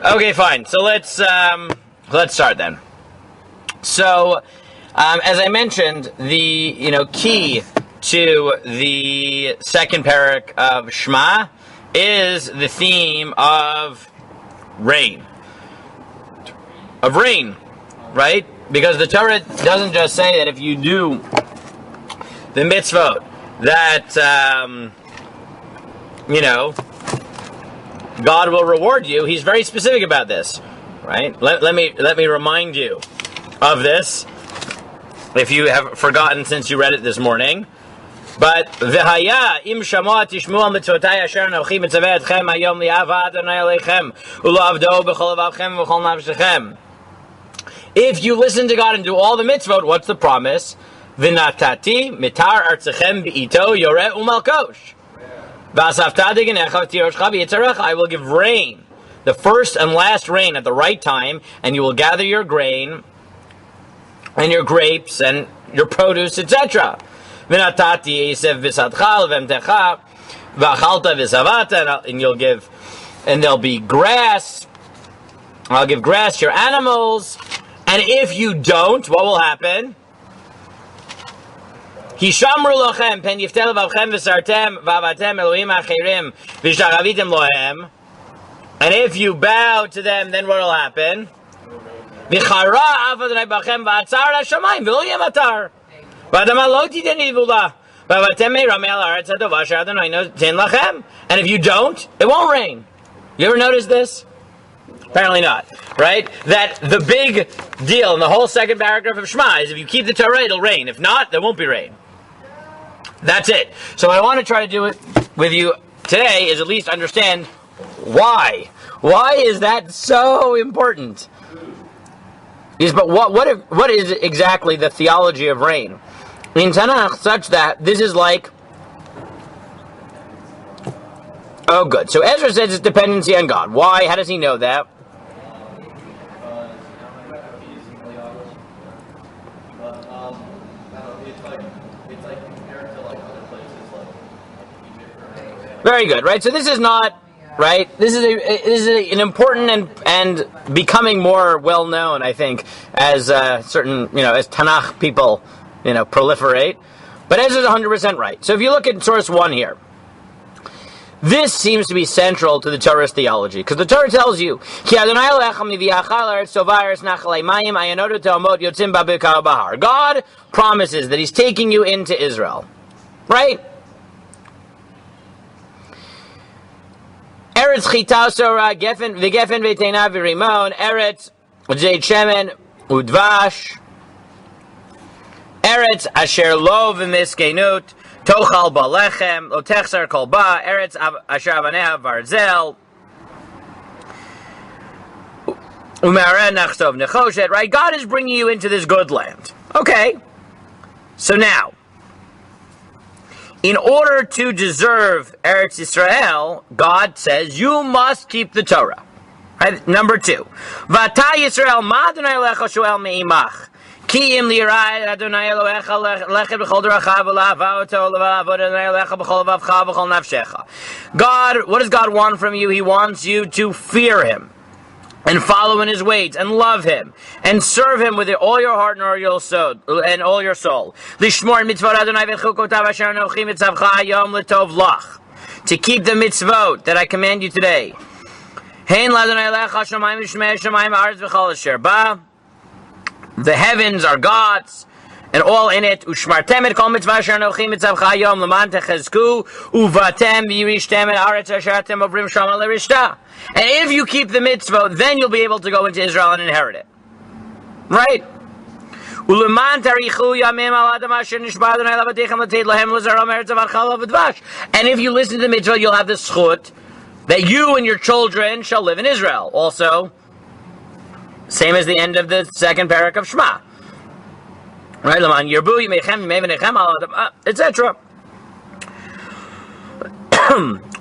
Okay, fine. So let's start then. So, as I mentioned, the key to the second parak of Shema is the theme of rain. Of rain, right? Because the Torah doesn't just say that if you do the mitzvot that God will reward you. He's very specific about this, right? Let me remind you of this, if you have forgotten since you read it this morning. But v'haya im shamoah tishmu al mitzvotai asher anochi mitzaveh etchem hayom li'ava Adonai Elohechem u'lo'avdo b'chol levavchem v'chol nafshechem. If you listen to God and do all the mitzvot, what's the promise? V'natati mitar artzechem b'ito yoreh u'malkosh. I will give rain, the first and last rain at the right time, and you will gather your grain and your grapes and your produce, etc. And you'll give, and there'll be grass. I'll give grass to your animals. And if you don't, what will happen? Hishamru lochem pen yiftel vavchem v'sartem v'avatem Elohim achirim v'shtaravitem lohem. And if you bow to them, then what will happen? V'chara av Adonai bachem v'atzar hashamayim v'lo yematar v'adama lo titen ivula v'avatem me'ramei al haaretz hatova asher Adonai noten lachem. And if you don't, it won't rain. You ever notice this? Apparently not, right? That the big deal in the whole second paragraph of Shema is if you keep the Torah, it'll rain. If not, there won't be rain. That's it. So what I want to try to do it with you today is at least understand why. Why is that so important? But what is exactly the theology of rain in Tanakh, such that this is like, oh good. So Ezra says it's dependency on God. Why? How does he know that? Very good, right? So this is not, right? This is an important and becoming more well known, I think, as certain, as Tanakh people, proliferate. But Ezra is 100% right. So if you look at source 1 here, this seems to be central to the Torah's theology, because the Torah tells you, God promises that He's taking you into Israel, right? Eretz chita sora v'gefen v'teina v'rimon eretz zeit shemen udvash eretz asher lo v'miskenut tochal balechem lo techsar kol ba eretz asher avaneha varzel u'maren nachtov nechoshet. Right? God is bringing you into this good land. Okay. So now, in order to deserve Eretz Yisrael, God says you must keep the Torah. Right? Number 2. Vata Yisrael ma Adonai Elohecha shoel me'imach. Ki im li'yirai Adonai Elohecha lechet b'chol derachav v'la'ava oto v'la'avod Adonai Elohecha b'chol levavcha v'chol nafshecha. God, what does God want from you? He wants you to fear Him and follow in His ways, and love Him, and serve Him with all your heart and all your soul. Lishmor mitzvot Adonai v'chukotav asher anochi mitzavcha hayom l'tov lach. To keep the mitzvot that I command you today. Hein l'Adonai lecha shamayim v'shmei haaretz v'chol asher ba. The heavens are God's, and all in it. Ushmartem et kol mitzvah asher anochi mitzavcha hayom l'man techezku uvatem v'yirishtem et haaretz asher atem ovrim shama l'rishta. And if you keep the mitzvah, then you'll be able to go into Israel and inherit it. Right? And if you listen to the mitzvah, you'll have the zchut that you and your children shall live in Israel. Also, same as the end of the second parak of Shema. Right? Etc.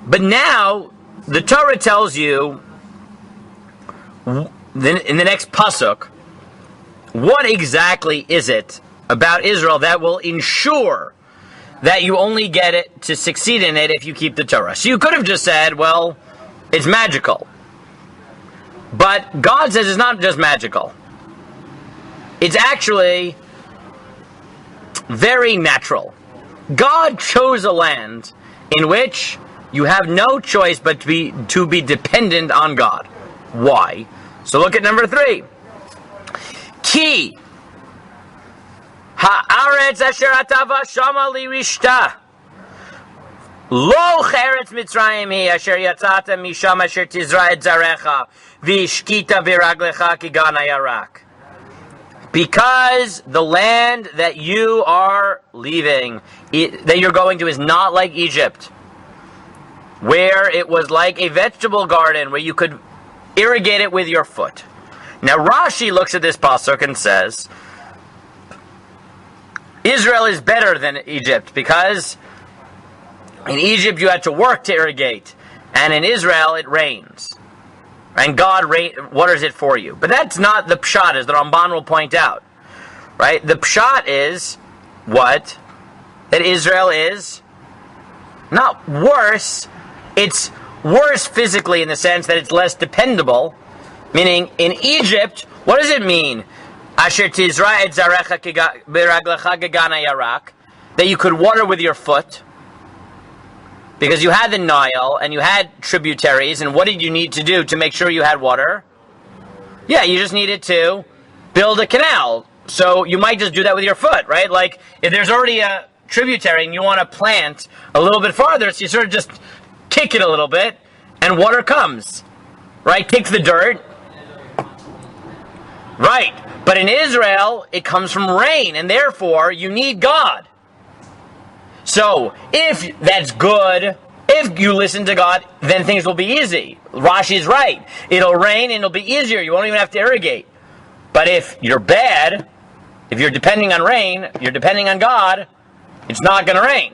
But now, the Torah tells you, in the next pasuk, what exactly is it about Israel that will ensure that you only get it to succeed in it if you keep the Torah. So you could have just said, well, it's magical. But God says it's not just magical. It's actually very natural. God chose a land in which you have no choice but to be dependent on God. Why? So look at number 3. Ki ha'aretz asher atava shama lirishta lo cheretz Mitzrayim hi asher yatzata misham asher tizra et zarecha v'ishkita biraglecha kigan hayarak. Because the land that you are leaving, that you're going to, is not like Egypt, where it was like a vegetable garden where you could irrigate it with your foot. Now Rashi looks at this pasuk and says, Israel is better than Egypt because in Egypt you had to work to irrigate, and in Israel it rains. And God waters it for you. But that's not the pshat, as the Ramban will point out. Right? The pshat is what? That Israel is not worse. It's worse physically in the sense that it's less dependable. Meaning, in Egypt, what does it mean? Asher tizra et zarecha biraglecha gegan hayarak. That you could water with your foot. Because you had the Nile, and you had tributaries, and what did you need to do to make sure you had water? Yeah, you just needed to build a canal. So you might just do that with your foot, right? Like, if there's already a tributary and you want to plant a little bit farther, so you sort of just kick it a little bit, and water comes. Right? Kick the dirt. Right. But in Israel, it comes from rain, and therefore, you need God. So, if that's good, if you listen to God, then things will be easy. Rashi's right. It'll rain and it'll be easier. You won't even have to irrigate. But if you're bad, if you're depending on rain, you're depending on God, it's not going to rain.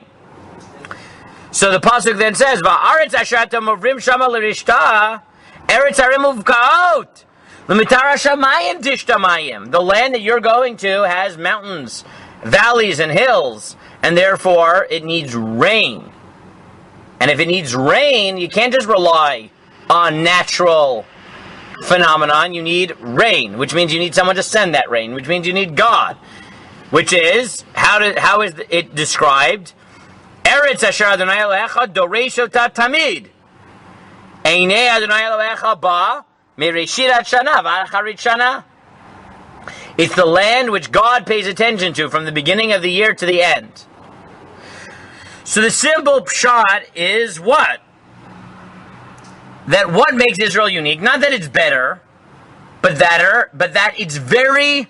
So the pasuk then says, "Va'aretz asher atam ovrim shama l'rishta, eretz harim uvkaot, l'mitara shamayim tishtamayim." The land that you're going to has mountains, valleys, and hills. And therefore, it needs rain. And if it needs rain, you can't just rely on natural phenomenon. You need rain, which means you need someone to send that rain, which means you need God. Which is, how is it described? Eretz asher Adonai Elohecha doresh ota tamid. Einei Adonai Elohecha ba mireshit ad shana v'acharit shana. It's the land which God pays attention to from the beginning of the year to the end. So the simple pshat is what? That what makes Israel unique, not that it's better, but that it's very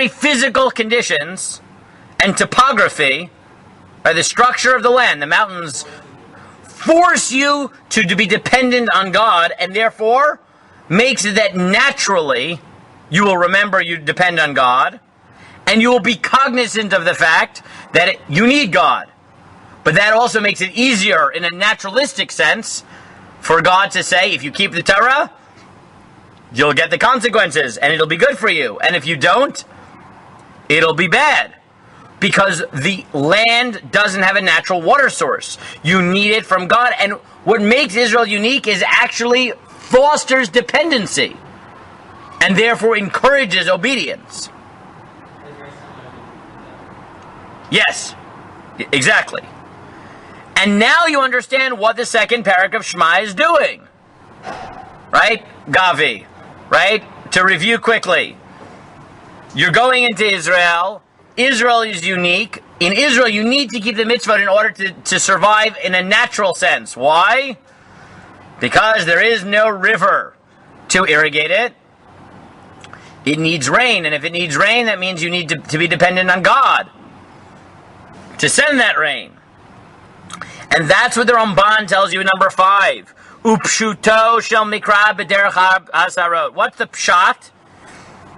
physical conditions and topography, or the structure of the land, the mountains, force you to be dependent on God, and therefore makes it that naturally you will remember you depend on God, and you will be cognizant of the fact that you need God. But that also makes it easier in a naturalistic sense for God to say, if you keep the Torah, you'll get the consequences, and it'll be good for you. And if you don't, it'll be bad. Because the land doesn't have a natural water source. You need it from God. And what makes Israel unique is actually fosters dependency, and therefore encourages obedience. Yes, exactly. And now you understand what the second paragraph of Shema is doing. Right? Gavi. Right? To review quickly. You're going into Israel. Israel is unique. In Israel, you need to keep the mitzvot in order to survive in a natural sense. Why? Because there is no river to irrigate it. It needs rain. And if it needs rain, that means you need to be dependent on God to send that rain. And that's what the Ramban tells you in number 5. Upshuto shel mikra b'derech hasarot. What's the pshat?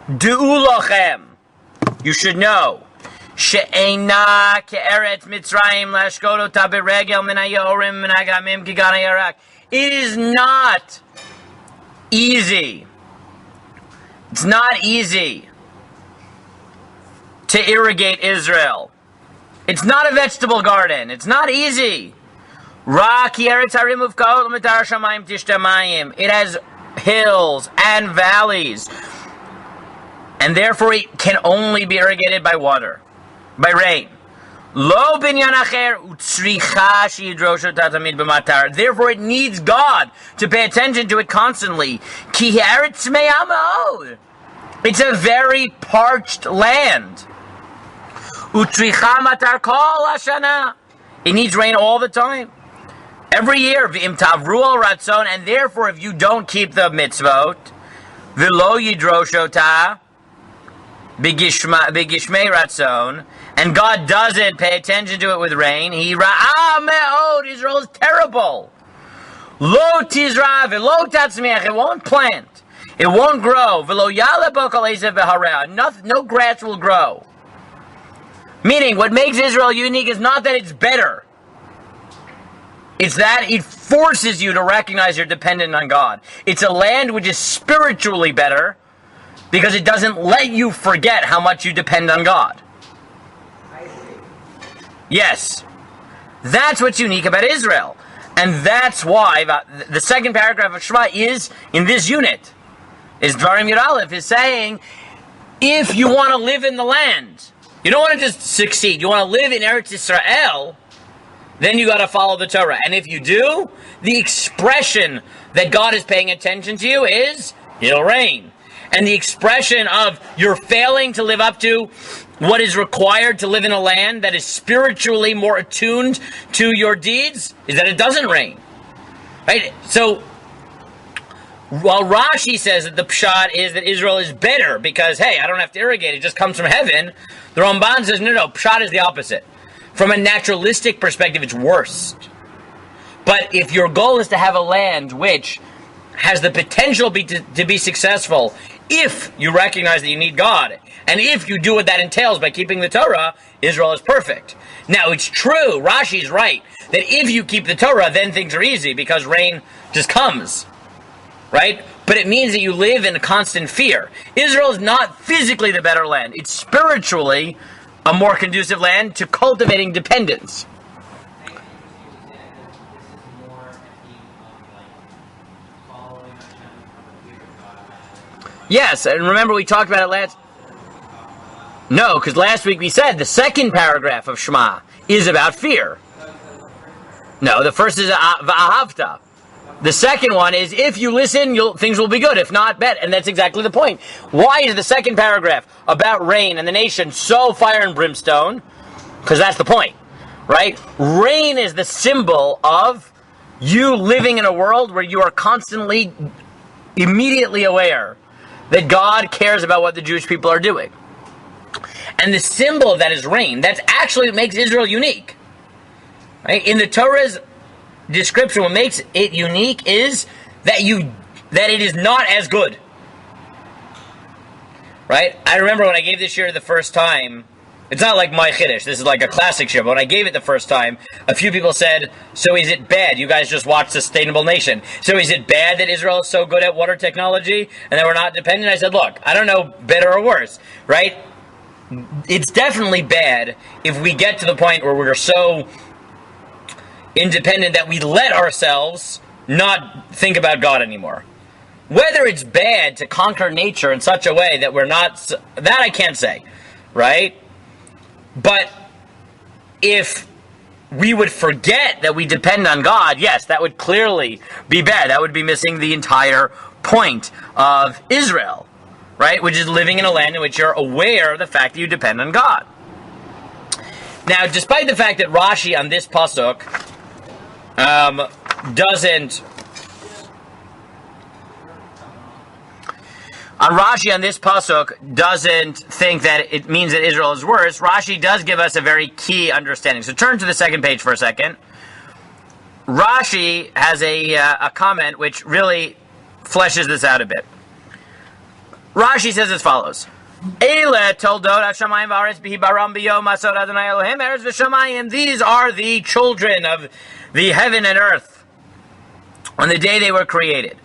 Du'u lochem. You should know. She'ena ke'eretz Mitzrayim lashkot ota beregel min hayorim min hagamim kigan hayarak. It is not easy. It's not easy to irrigate Israel. It's not a vegetable garden. It's not easy. It has hills and valleys, and therefore it can only be irrigated by water, by rain. Lo binyan acher utzricha sheyidrosho tatamid b'matar. Therefore, it needs God to pay attention to it constantly. Ki haaretz me'ah ma'od. It's a very parched land. Utzricha matar kol hashana. It needs rain all the time, every year. V'im tavru al ratzon. And therefore, if you don't keep the mitzvot, v'lo yidrosho ta b'gishmei ratzon, and God doesn't pay attention to it with rain, he ra'ah me'od. Israel is terrible. Lo tizra v'lo tatzmiach. It won't plant. It won't grow. V'lo yale bo kol ezev v'hareah. No grass will grow. Meaning, what makes Israel unique is not that it's better. It's that it forces you to recognize you're dependent on God. It's a land which is spiritually better because it doesn't let you forget how much you depend on God. Yes. That's what's unique about Israel. And that's why the second paragraph of Shema is, in this unit, is Ziring-R Aleph, is saying, if you want to live in the land, you don't want to just succeed, you want to live in Eretz Yisrael, then you got to follow the Torah. And if you do, the expression that God is paying attention to you is, it'll rain. And the expression of you're failing to live up to what is required to live in a land that is spiritually more attuned to your deeds is that it doesn't rain. Right? So, while Rashi says that the pshat is that Israel is better because, hey, I don't have to irrigate, it just comes from heaven, the Ramban says, no, pshat is the opposite. From a naturalistic perspective, it's worse. But if your goal is to have a land which has the potential to be successful, if you recognize that you need God, and if you do what that entails by keeping the Torah, Israel is perfect. Now, it's true, Rashi's right, that if you keep the Torah, then things are easy, because rain just comes. Right? But it means that you live in a constant fear. Israel is not physically the better land. It's spiritually a more conducive land to cultivating dependence. Yes, and remember we talked about it last... No, because last week we said the second paragraph of Shema is about fear. No, the first is V'ahavta. The second one is, if you listen, things will be good. If not, bad. And that's exactly the point. Why is the second paragraph about rain and the nation so fire and brimstone? Because that's the point, right? Rain is the symbol of you living in a world where you are constantly, immediately aware that God cares about what the Jewish people are doing. And the symbol of that is rain. That's actually what makes Israel unique. Right? In the Torah's description, what makes it unique is that it is not as good. Right? I remember when I gave this shir the first time, it's not like my chiddush, this is like a classic shir, but when I gave it the first time, a few people said, so is it bad? You guys just watch Sustainable Nation. So is it bad that Israel is so good at water technology and that we're not dependent? I said, look, I don't know better or worse, right? It's definitely bad if we get to the point where we're so independent that we let ourselves not think about God anymore. Whether it's bad to conquer nature in such a way that we're not, that I can't say, right? But if we would forget that we depend on God, yes, that would clearly be bad. That would be missing the entire point of Israel, right? Which is living in a land in which you're aware of the fact that you depend on God. Now, despite the fact that Rashi on this pasuk doesn't think that it means that Israel is worse, Rashi does give us a very key understanding. So turn to the second page for a second. Rashi has a comment which really fleshes this out a bit. Rashi says as follows: Eile toldot hashamayim v'aretz b'hibaram b'yom asod Adonai Elohim eretz v'shamayim. These are the children of the heaven and earth on the day they were created.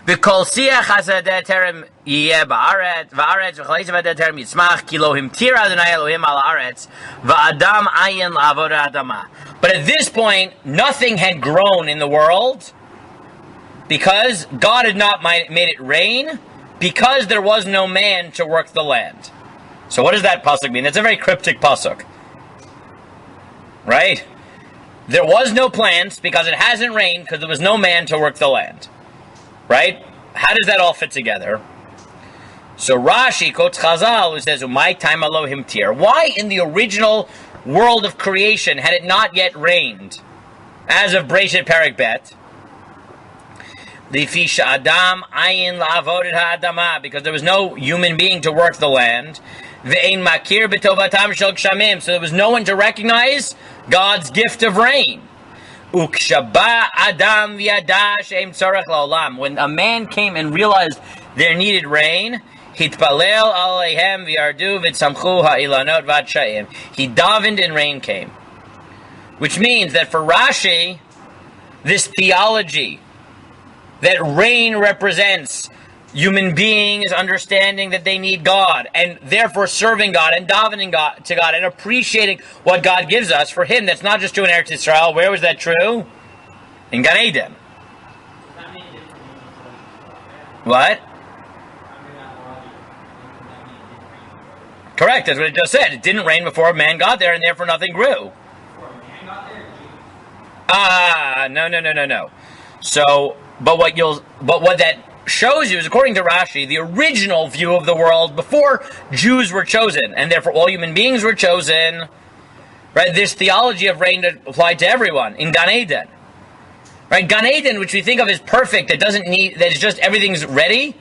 V'kol siach hasadeh terem yiyeh ba'aretz v'aretz v'chaleitz v'adeh terem yitzmach ki lo himtir Adonai Elohim al haaretz v'adam ayin la'avodah adama. But at this point, nothing had grown in the world because God had not made it rain, because there was no man to work the land. So what does that pasuk mean? That's a very cryptic pasuk. Right? There was no plants because it hasn't rained because there was no man to work the land. Right? How does that all fit together? So Rashi quotes Chazal, who says, "Umay time Elohim tir." Why in the original world of creation had it not yet rained, as of Breshit Perek Bet? Lifi she'adam ayin la'avod ha'adama, because there was no human being to work the land. Ve'ein makir b'tovatam shel gshamim, so there was no one to recognize God's gift of rain. Ukshaba adam v'yada she'em tzorech la'olam. When a man came and realized there needed rain, hitpalel aleihem v'yardu v'tzamchu ha'ilanot v'atshayim. He davened and rain came. Which means that for Rashi, this theology that rain represents human beings understanding that they need God, and therefore serving God and davening God, to God and appreciating what God gives us, for him that's not just true in Eretz Yisrael. Where was that true? In Gan Eden. What? Correct, that's what it just said. It didn't rain before man got there, and therefore nothing grew. No. So, but what that shows you is, according to Rashi, the original view of the world before Jews were chosen, and therefore all human beings were chosen, right? This theology of rain applied to everyone in Gan Eden, right? Gan Eden, which we think of as perfect, that it's just everything's ready.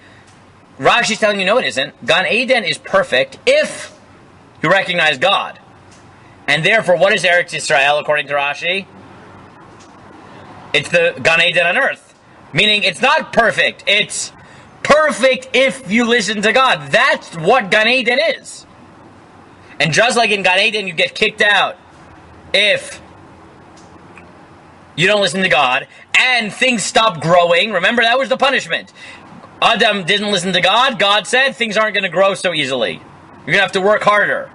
Rashi's telling you, no, it isn't. Gan Eden is perfect if you recognize God, and therefore, what is Eretz Yisrael according to Rashi? It's the Gan Eden on earth. Meaning, it's not perfect. It's perfect if you listen to God. That's what Gan Eden is. And just like in Gan Eden, you get kicked out if you don't listen to God, and things stop growing. Remember, that was the punishment. Adam didn't listen to God. God said things aren't going to grow so easily. You're going to have to work harder.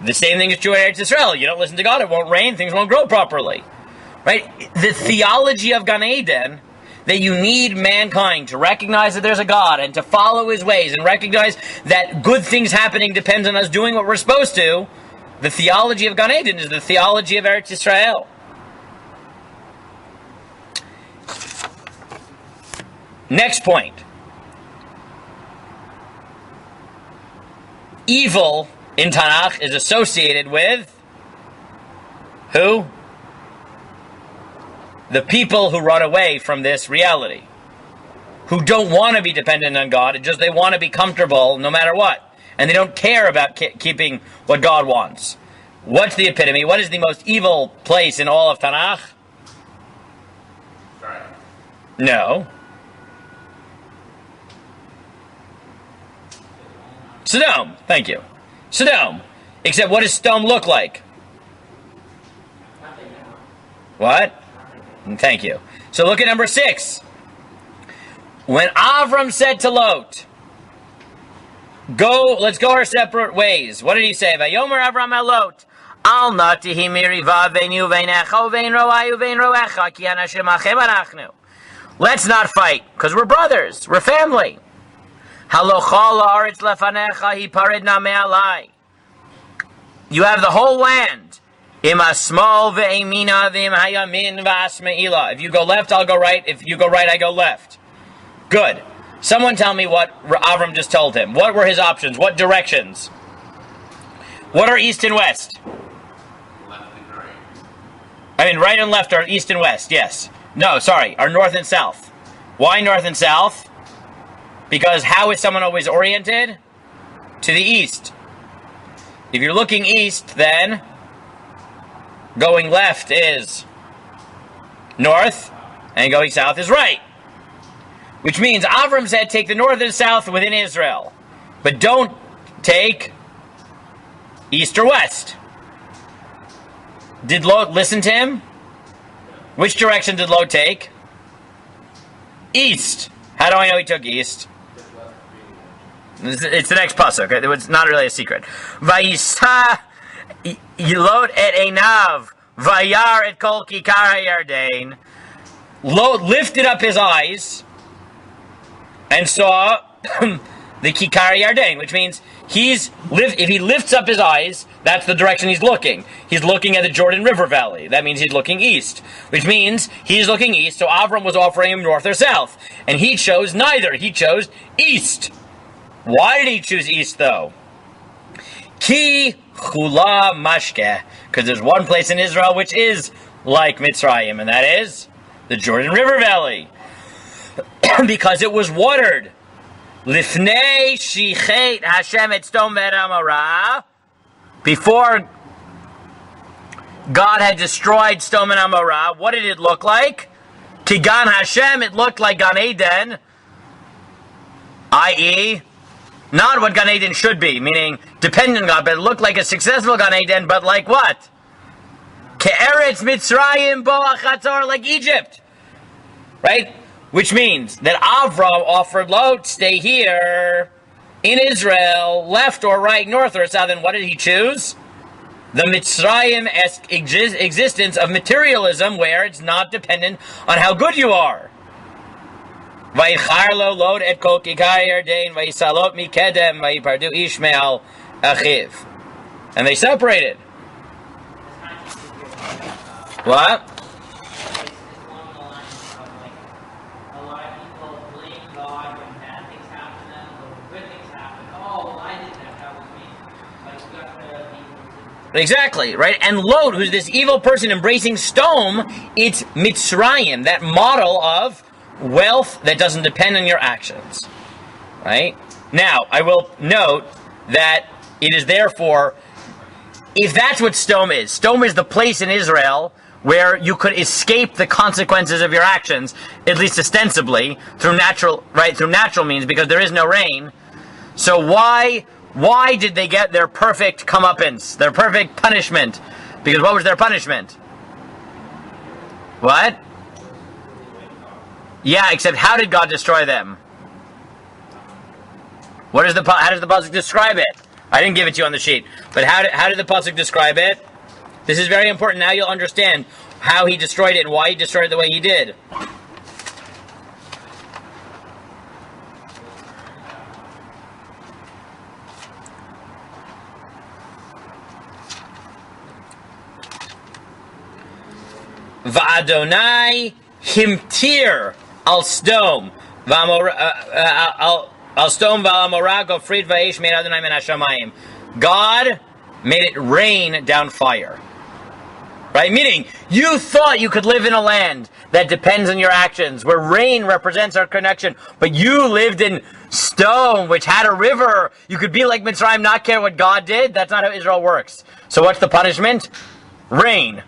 The same thing is true in Eretz Yisrael. You don't listen to God, it won't rain, things won't grow properly. Right? The theology of Gan Eden, that you need mankind to recognize that there's a God and to follow his ways and recognize that good things happening depends on us doing what we're supposed to. The theology of Gan Eden is the theology of Eretz Yisrael. Next point. Evil in Tanakh is associated with who? The people who run away from this reality, who don't want to be dependent on God, they want to be comfortable no matter what, and they don't care about keeping what God wants. What's the epitome? What is the most evil place in all of Tanakh? No. Sodom. Thank you. Sodom. Except what does Sodom look like? What? Thank you. So look at number 6. When Avram said to Lot, let's go our separate ways. What did he say? Vayomer Avram el Lot, al natihi miriva veinu veinecha vein roayu vein roecha ki anashim achem anachnu. Let's not fight, because we're brothers, we're family. Halocha la'aretz lefanecha hipared namei alai. You have the whole land. If you go left, I'll go right. If you go right, I go left. Good. Someone tell me what Avram just told him. What were his options? What directions? What are east and west? Left and right. I mean, right and left are east and west, yes. No, sorry, are north and south. Why north and south? Because how is someone always oriented? To the east. If you're looking east, then going left is north, and going south is right. Which means Avram said take the north and south within Israel, but don't take east or west. Did Lot listen to him? Which direction did Lot take? East. How do I know he took east? It's the next pasuk. It's not really a secret. Vayisa Lot et einav vayar et kol kikar hayardain. lifted up his eyes and saw the Kikar Yarden, which means if he lifts up his eyes, that's the direction he's looking. He's looking at the Jordan River Valley. That means he's looking east, which means he's looking east. So Avram was offering him north or south, and he chose neither. He chose east. Why did he choose east, though? Ki chula mashke, because there's one place in Israel which is like Mitzrayim, and that is the Jordan River Valley, because it was watered. Lifnei shichet Hashem et Sdom ve'Amorah, before God had destroyed Sdom and Amorah, what did it look like? Kigan Hashem, it looked like Gan Eden, i.e., not what Gan Eden should be, meaning dependent on God, but it looked like a successful Gan Eden, but like what? Ke'eretz Mitzrayim bo achatzor, like Egypt. Right? Which means that Avram offered Lot, stay here in Israel, left or right, north or south, and what did he choose? The Mitzrayim-esque existence of materialism, where it's not dependent on how good you are. Vayicharlo Lot et kol kikar Yarden, vayisalot mikedem, vayipardu Ishmael achiv. And they separated. What? Exactly, right? And Lot, who's this evil person embracing Sdom, it's Mitzrayim, that model of wealth that doesn't depend on your actions, right? Now, I will note that it is therefore, if that's what Sdom is the place in Israel where you could escape the consequences of your actions, at least ostensibly, through natural means, because there is no rain. So why did they get their perfect comeuppance, their perfect punishment? Because what was their punishment? What? Yeah, except how did God destroy them? How does the pasuk describe it? I didn't give it to you on the sheet, but how did the pasuk describe it? This is very important. Now you'll understand how he destroyed it and why he destroyed it the way he did. Va'adonai himtir al Sdom al Sdom va'amorah gofrit va'esh made Adonai min hashamayim. God made it rain down fire. Right? Meaning, you thought you could live in a land that depends on your actions, where rain represents our connection, but you lived in Sdom, which had a river. You could be like Mitzrayim, not care what God did. That's not how Israel works. So what's the punishment? Rain.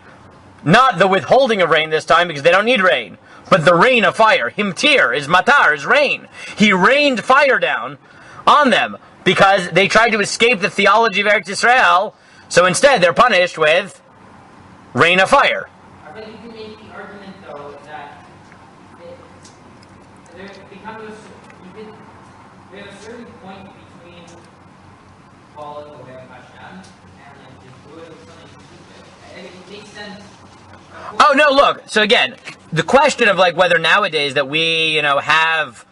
Not the withholding of rain this time, because they don't need rain, but the rain of fire. Himtir is matar, is rain. He rained fire down on them because they tried to escape the theology of Eretz Yisrael, so instead they're punished with rain of fire. I bet you can make the argument, though, that there becomes there's a certain point between following the way of Hashem and like just doing something stupid. And it makes sense. Oh no! Look. So again, the question of like whether nowadays that we have,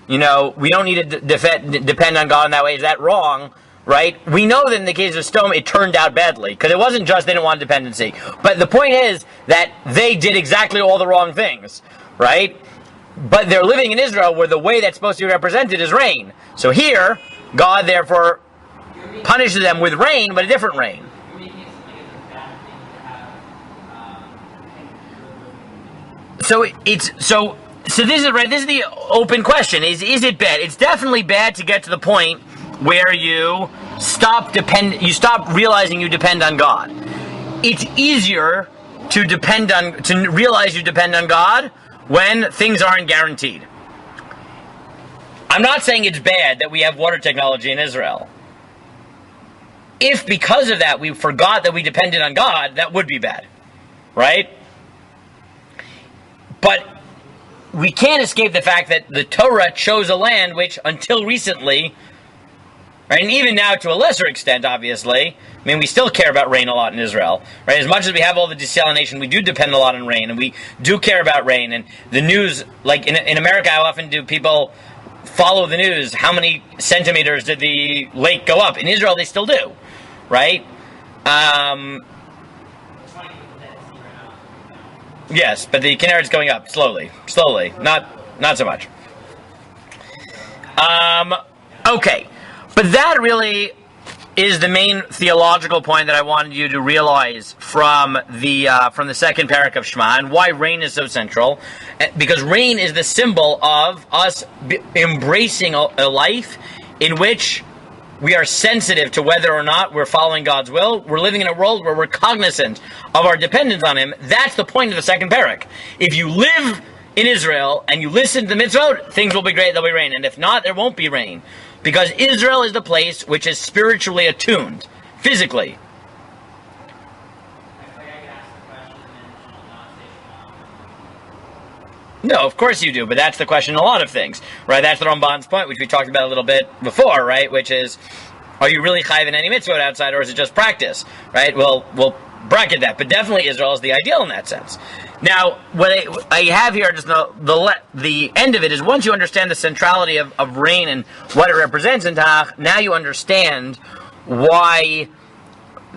we don't need to depend on God in that way. Is that wrong? Right? We know that in the case of Sdom, it turned out badly because it wasn't just they didn't want dependency. But the point is that they did exactly all the wrong things, right? But they're living in Israel where the way that's supposed to be represented is rain. So here, God therefore punishes them with rain, but a different rain. So this is right. This is the open question: is it bad? It's definitely bad to get to the point where you stop realizing you depend on God. It's easier to realize you depend on God when things aren't guaranteed. I'm not saying it's bad that we have water technology in Israel. If because of that we forgot that we depended on God, that would be bad, right? But we can't escape the fact that the Torah chose a land which, until recently, right? And even now, to a lesser extent, obviously, I mean, we still care about rain a lot in Israel, right? As much as we have all the desalination, we do depend a lot on rain, and we do care about rain. And the news, like in America, how often do people follow the news? How many centimeters did the lake go up? In Israel, they still do, right? Yes, but the Kinneret's going up slowly, not so much. Okay, but that really is the main theological point that I wanted you to realize from the second paragraph of Shema, and why rain is so central. Because rain is the symbol of us embracing a life in which we are sensitive to whether or not we're following God's will. We're living in a world where we're cognizant of our dependence on Him. That's the point of the second parak. If you live in Israel and you listen to the mitzvot, things will be great, there'll be rain. And if not, there won't be rain. Because Israel is the place which is spiritually attuned, physically. No, of course you do, but that's the question in a lot of things, right? That's the Ramban's point, which we talked about a little bit before, right? Which is, are you really chayiv in any mitzvot outside, or is it just practice, right? Well, we'll bracket that, but definitely Israel is the ideal in that sense. Now, what I have here, just the end of it, is once you understand the centrality of rain and what it represents in Tanakh, now you understand why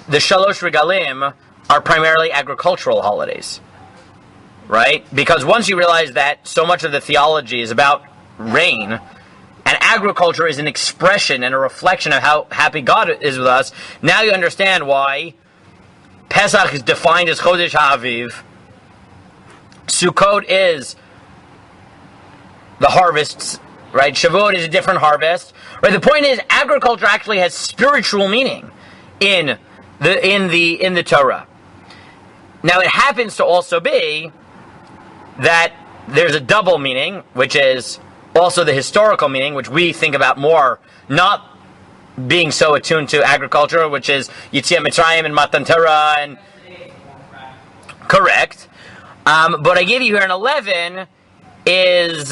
the Shalosh Regalim are primarily agricultural holidays. Right? Because once you realize that so much of the theology is about rain, and agriculture is an expression and a reflection of how happy God is with us, now you understand why Pesach is defined as Chodesh HaAviv, Sukkot is the harvests, right? Shavuot is a different harvest. Right? The point is, agriculture actually has spiritual meaning in the Torah. Now, it happens to also be that there's a double meaning, which is also the historical meaning, which we think about more, not being so attuned to agriculture, which is Yetziat Mitzrayim and Matan Torah, and correct. But I give you here in 11 is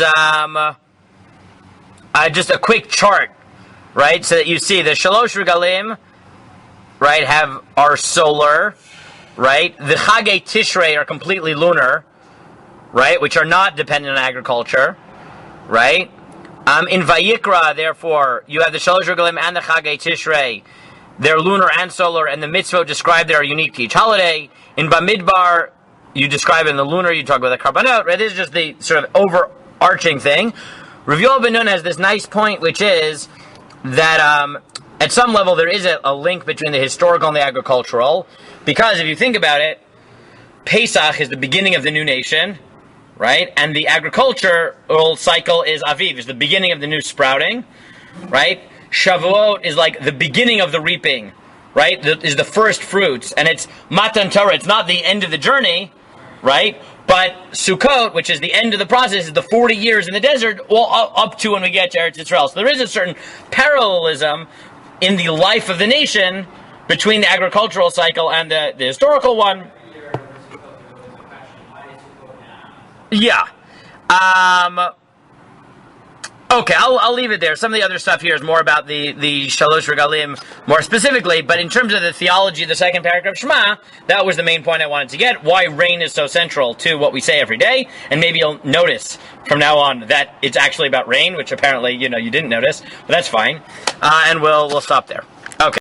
just a quick chart, right? So that you see the Shalosh Regalim, right, are solar, right? The Chagei Tishrei are completely lunar, right, which are not dependent on agriculture, right? In Vayikra, therefore, you have the Shalosh Regalim and the Chagei Tishrei. They're lunar and solar, and the mitzvot described there are unique to each holiday. In Bamidbar, you describe it in the lunar, you talk about the Karbanot, right? This is just the sort of overarching thing. Rav Yoel Ben Nun has this nice point, which is that at some level there is a link between the historical and the agricultural, because if you think about it, Pesach is the beginning of the new nation, right? And the agricultural cycle is Aviv, is the beginning of the new sprouting, right? Shavuot is like the beginning of the reaping, right? Is the first fruits, and it's Matan Torah. It's not the end of the journey, right? But Sukkot, which is the end of the process, is the 40 years in the desert, all up to when we get to Eretz Yisrael. So there is a certain parallelism in the life of the nation between the agricultural cycle and the historical one. Yeah. Okay, I'll leave it there. Some of the other stuff here is more about the Shalosh Regalim more specifically, but in terms of the theology of the second paragraph of Shema, that was the main point I wanted to get, why rain is so central to what we say every day, and maybe you'll notice from now on that it's actually about rain, which apparently, you didn't notice, but that's fine, and we'll stop there. Okay.